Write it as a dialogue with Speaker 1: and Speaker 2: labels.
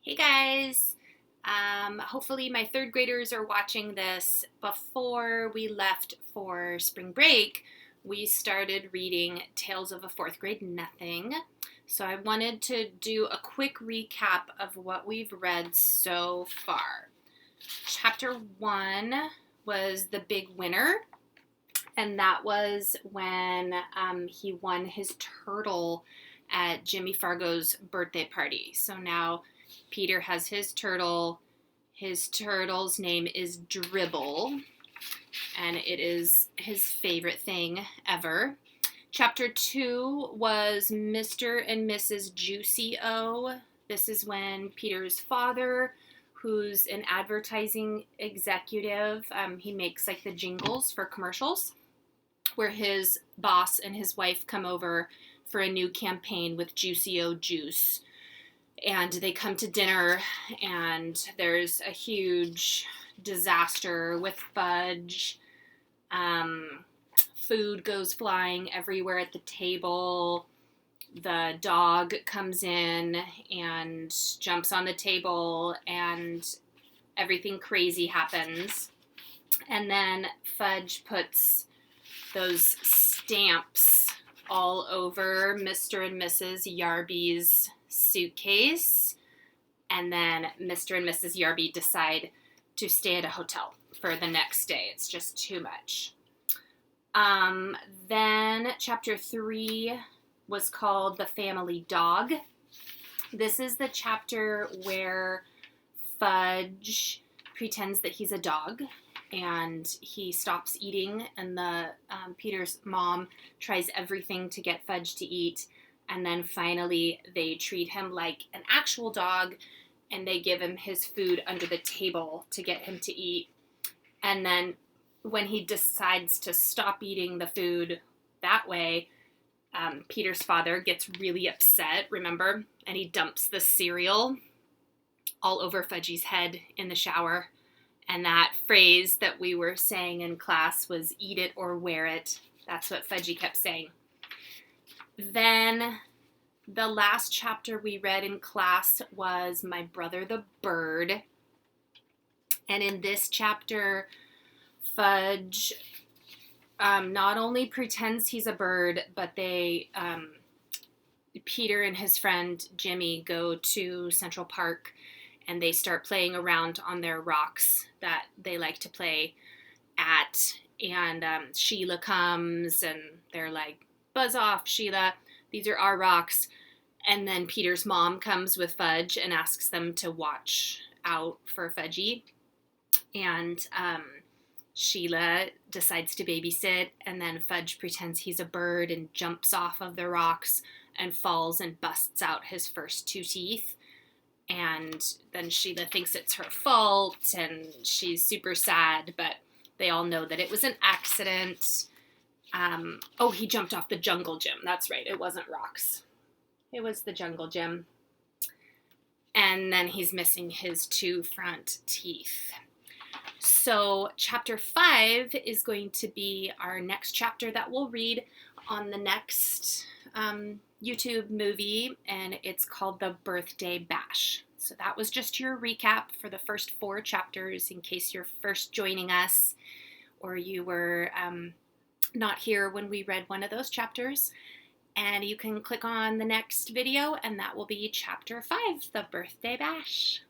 Speaker 1: Hey guys! Hopefully my third graders are watching this. Before we left for spring break, we started reading Tales of a Fourth Grade Nothing. So I wanted to do a quick recap of what we've read so far. Chapter 1 was The Big Winner, and that was when he won his turtle at Jimmy Fargo's birthday party. So now Peter has his turtle. His turtle's name is Dribble, and it is his favorite thing ever. Chapter 2 was Mr. and Mrs. Juicy O. This is when Peter's father, who's an advertising executive, he makes like the jingles for commercials, where his boss and his wife come over for a new campaign with Juicy O Juice. And they come to dinner, and there's a huge disaster with fudge. Food goes flying everywhere at the table. The dog comes in and jumps on the table, and everything crazy happens. And then Fudge puts those stamps all over Mr. and Mrs. Yarby's suitcase, and then Mr. and Mrs. Yarby decide to stay at a hotel for the next day. It's just too much. Then chapter 3 was called The Family Dog. This is the chapter where Fudge pretends that he's a dog, and he stops eating, and Peter's mom tries everything to get Fudge to eat, and then finally they treat him like an actual dog, and they give him his food under the table to get him to eat. And then when he decides to stop eating the food that way, Peter's father gets really upset, remember? And he dumps the cereal all over Fudgy's head in the shower. And that phrase that we were saying in class was "eat it or wear it." That's what Fudgy kept saying. Then the last chapter we read in class was My Brother the Bird. And in this chapter, Fudge not only pretends he's a bird, but Peter and his friend Jimmy go to Central Park, and they start playing around on their rocks that they like to play at. And Sheila comes, and they're like, "Buzz off, Sheila. These are our rocks." And then Peter's mom comes with Fudge and asks them to watch out for Fudgy. And Sheila decides to babysit, and then Fudge pretends he's a bird and jumps off of the rocks and falls and busts out his first 2 teeth. And then Sheila thinks it's her fault, and she's super sad, but they all know that it was an accident. He jumped off the jungle gym. That's right, it wasn't rocks. It was the jungle gym. And then he's missing his 2 front teeth. So chapter 5 is going to be our next chapter that we'll read on the next YouTube movie, and it's called The Birthday Bash. So that was just your recap for the first 4 chapters in case you're first joining us, or you were not here when we read one of those chapters. And you can click on the next video, and that will be chapter 5, The Birthday Bash.